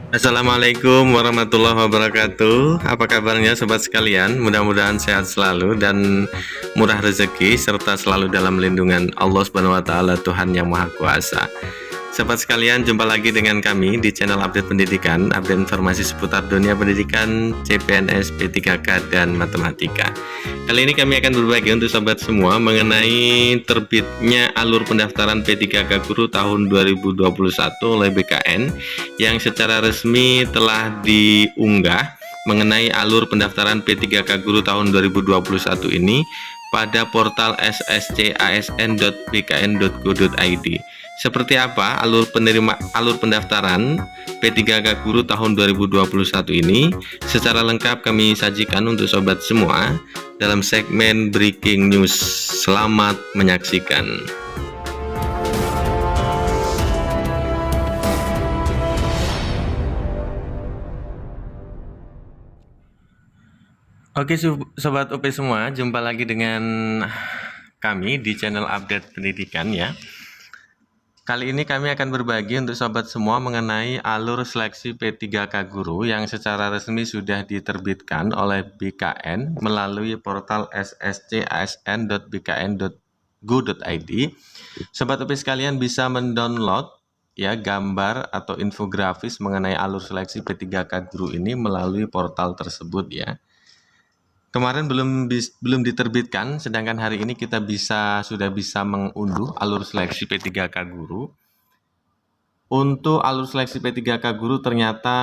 Assalamualaikum warahmatullahi wabarakatuh. Apa kabarnya sobat sekalian? Mudah-mudahan sehat selalu dan murah rezeki serta selalu dalam lindungan Allah Subhanahu wa taala, Tuhan yang Maha Kuasa. Sobat sekalian, jumpa lagi dengan kami di channel Update Pendidikan, update informasi seputar dunia pendidikan, CPNS, P3K, dan Matematika. Kali ini kami akan berbagi untuk sobat semua mengenai terbitnya alur pendaftaran P3K Guru tahun 2021 oleh BKN yang secara resmi telah diunggah mengenai alur pendaftaran P3K Guru tahun 2021 ini pada portal sscasn.bkn.go.id. Seperti apa alur pendaftaran P3K Guru tahun 2021 ini? Secara lengkap kami sajikan untuk sobat semua dalam segmen Breaking News. Selamat menyaksikan. Oke sobat UP semua, jumpa lagi dengan kami di channel Update Pendidikan ya. Kali ini kami akan berbagi untuk sobat semua mengenai alur seleksi P3K Guru yang secara resmi sudah diterbitkan oleh BKN melalui portal sscasn.bkn.go.id. Sobat UP sekalian bisa mendownload ya gambar atau infografis mengenai alur seleksi P3K Guru ini melalui portal tersebut ya. Kemarin belum diterbitkan, sedangkan hari ini kita sudah bisa mengunduh alur seleksi P3K Guru. Untuk alur seleksi P3K Guru ternyata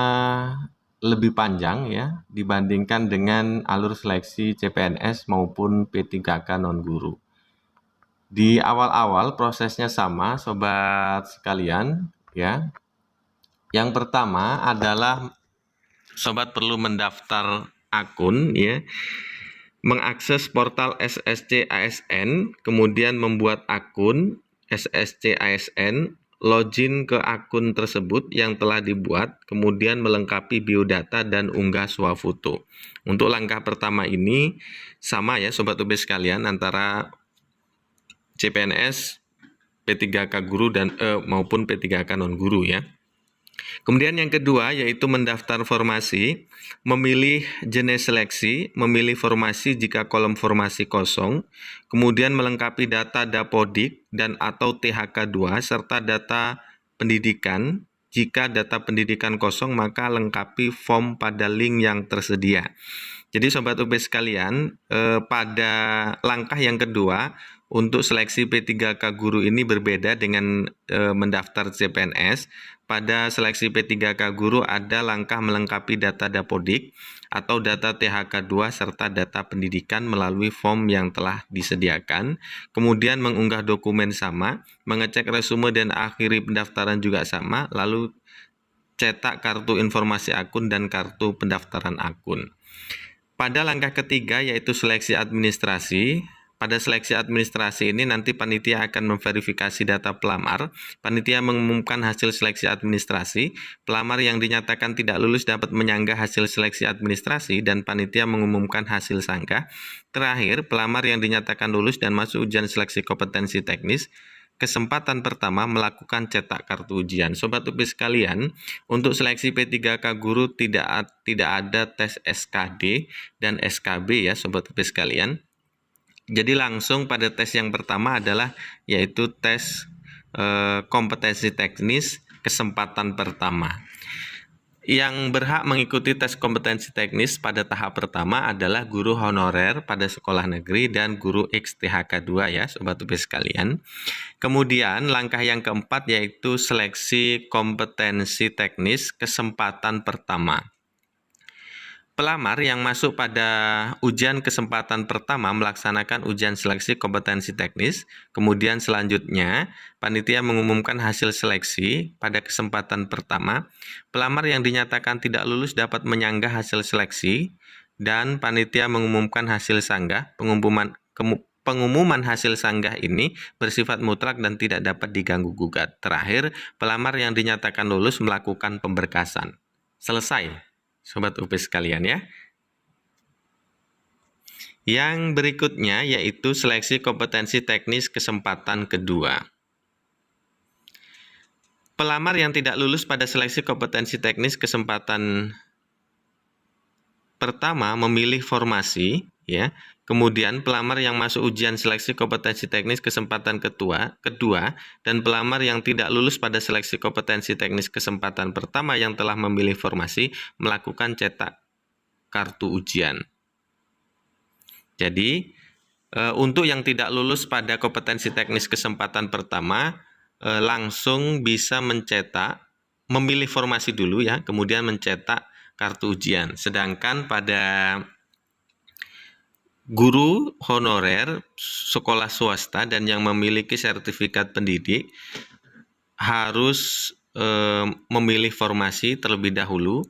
lebih panjang ya dibandingkan dengan alur seleksi CPNS maupun P3K non-guru. Di awal-awal prosesnya sama sobat sekalian ya. Yang pertama adalah sobat perlu mendaftar akun ya, mengakses portal SSC ASN, kemudian membuat akun SSC ASN, login ke akun tersebut yang telah dibuat, kemudian melengkapi biodata dan unggah swafoto. Untuk langkah pertama ini sama ya sobat UB sekalian antara CPNS, P3K Guru dan maupun P3K non guru ya. Kemudian yang kedua yaitu mendaftar formasi, memilih jenis seleksi, memilih formasi jika kolom formasi kosong, kemudian melengkapi data Dapodik dan atau THK2 serta data pendidikan. Jika data pendidikan kosong maka lengkapi form pada link yang tersedia. Jadi sobat UB sekalian, pada langkah yang kedua untuk seleksi P3K Guru ini berbeda dengan mendaftar CPNS. Pada seleksi P3K Guru ada langkah melengkapi data Dapodik atau data THK2 serta data pendidikan melalui form yang telah disediakan, kemudian mengunggah dokumen sama, mengecek resume dan akhiri pendaftaran juga sama, lalu cetak kartu informasi akun dan kartu pendaftaran akun. Pada langkah ketiga yaitu seleksi administrasi. Pada seleksi administrasi ini nanti panitia akan memverifikasi data pelamar. Panitia mengumumkan hasil seleksi administrasi. Pelamar yang dinyatakan tidak lulus dapat menyanggah hasil seleksi administrasi dan panitia mengumumkan hasil sanggah. Terakhir, pelamar yang dinyatakan lulus dan masuk ujian seleksi kompetensi teknis. Kesempatan pertama melakukan cetak kartu ujian. Sobat UP sekalian, untuk seleksi P3K Guru tidak ada tes SKD dan SKB ya Sobat UP sekalian. Jadi langsung pada tes yang pertama adalah yaitu tes kompetensi teknis kesempatan pertama. Yang berhak mengikuti tes kompetensi teknis pada tahap pertama adalah guru honorer pada sekolah negeri dan guru XTHK2 ya Sobat UP sekalian. Kemudian langkah yang keempat yaitu seleksi kompetensi teknis kesempatan pertama. Pelamar yang masuk pada ujian kesempatan pertama melaksanakan ujian seleksi kompetensi teknis, kemudian selanjutnya panitia mengumumkan hasil seleksi pada kesempatan pertama. Pelamar yang dinyatakan tidak lulus dapat menyanggah hasil seleksi dan panitia mengumumkan hasil sanggah. Pengumuman hasil sanggah ini bersifat mutlak dan tidak dapat diganggu gugat. Terakhir, pelamar yang dinyatakan lulus melakukan pemberkasan. Selesai. Sobat UP sekalian ya. Yang berikutnya yaitu seleksi kompetensi teknis kesempatan kedua. Pelamar yang tidak lulus pada seleksi kompetensi teknis kesempatan pertama memilih formasi, ya. Kemudian pelamar yang masuk ujian seleksi kompetensi teknis kesempatan kedua dan pelamar yang tidak lulus pada seleksi kompetensi teknis kesempatan pertama yang telah memilih formasi melakukan cetak kartu ujian. Jadi, untuk yang tidak lulus pada kompetensi teknis kesempatan pertama langsung bisa memilih formasi dulu ya, kemudian mencetak kartu ujian. Sedangkan pada guru honorer sekolah swasta dan yang memiliki sertifikat pendidik harus memilih formasi terlebih dahulu.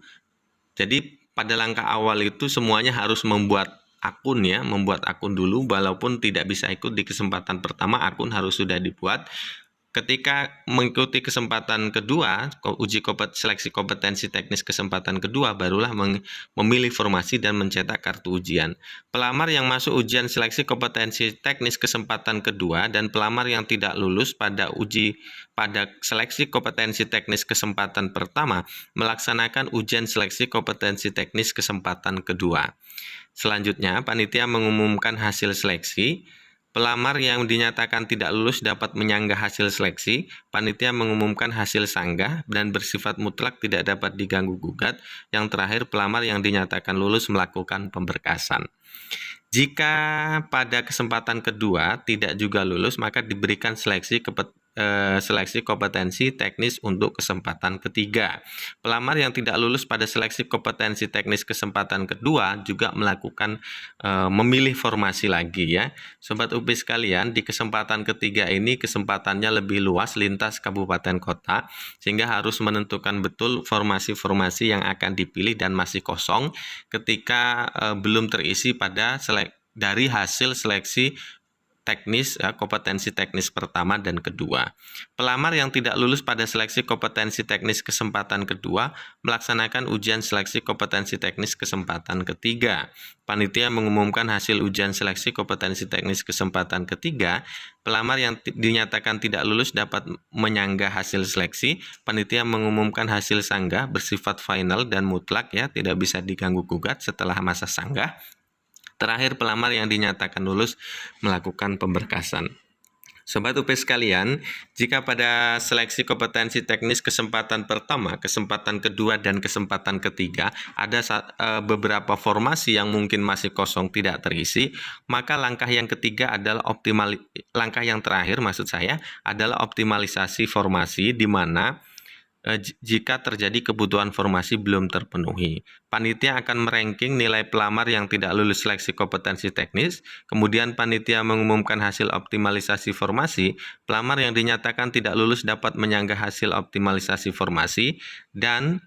Jadi pada langkah awal itu semuanya harus membuat akun ya, membuat akun dulu, walaupun tidak bisa ikut di kesempatan pertama, akun harus sudah dibuat. Ketika mengikuti kesempatan kedua, uji seleksi kompetensi teknis kesempatan kedua, barulah memilih formasi dan mencetak kartu ujian. Pelamar yang masuk ujian seleksi kompetensi teknis kesempatan kedua dan pelamar yang tidak lulus pada seleksi kompetensi teknis kesempatan pertama melaksanakan ujian seleksi kompetensi teknis kesempatan kedua. Selanjutnya, panitia mengumumkan hasil seleksi. Pelamar yang dinyatakan tidak lulus dapat menyanggah hasil seleksi. Panitia mengumumkan hasil sanggah dan bersifat mutlak tidak dapat diganggu-gugat. Yang terakhir, pelamar yang dinyatakan lulus melakukan pemberkasan. Jika pada kesempatan kedua tidak juga lulus, maka diberikan seleksi kompetensi teknis untuk kesempatan ketiga. Pelamar yang tidak lulus pada seleksi kompetensi teknis kesempatan kedua juga melakukan memilih formasi lagi ya. Sobat UPI sekalian, di kesempatan ketiga ini kesempatannya lebih luas lintas kabupaten kota, sehingga harus menentukan betul formasi-formasi yang akan dipilih dan masih kosong ketika belum terisi dari hasil seleksi teknis kompetensi teknis pertama dan kedua. Pelamar yang tidak lulus pada seleksi kompetensi teknis kesempatan kedua melaksanakan ujian seleksi kompetensi teknis kesempatan ketiga. Panitia mengumumkan hasil ujian seleksi kompetensi teknis kesempatan ketiga. Pelamar yang dinyatakan tidak lulus dapat menyanggah hasil seleksi. Panitia mengumumkan hasil sanggah bersifat final dan mutlak ya, tidak bisa diganggu-gugat setelah masa sanggah. Terakhir, pelamar yang dinyatakan lulus melakukan pemberkasan. Sobat UP sekalian, jika pada seleksi kompetensi teknis kesempatan pertama, kesempatan kedua, dan kesempatan ketiga ada beberapa formasi yang mungkin masih kosong tidak terisi, maka langkah yang ketiga adalah langkah yang terakhir maksud saya adalah optimalisasi formasi, di mana jika terjadi kebutuhan formasi belum terpenuhi. Panitia akan meranking nilai pelamar yang tidak lulus seleksi kompetensi teknis, kemudian panitia mengumumkan hasil optimalisasi formasi. Pelamar yang dinyatakan tidak lulus dapat menyanggah hasil optimalisasi formasi, dan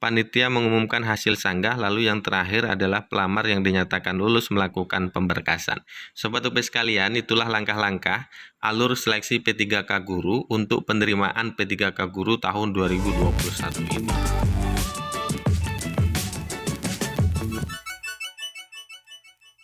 panitia mengumumkan hasil sanggah. Lalu yang terakhir adalah pelamar yang dinyatakan lulus melakukan pemberkasan. Sobat UP sekalian, itulah langkah-langkah alur seleksi P3K Guru untuk penerimaan P3K Guru tahun 2021 ini.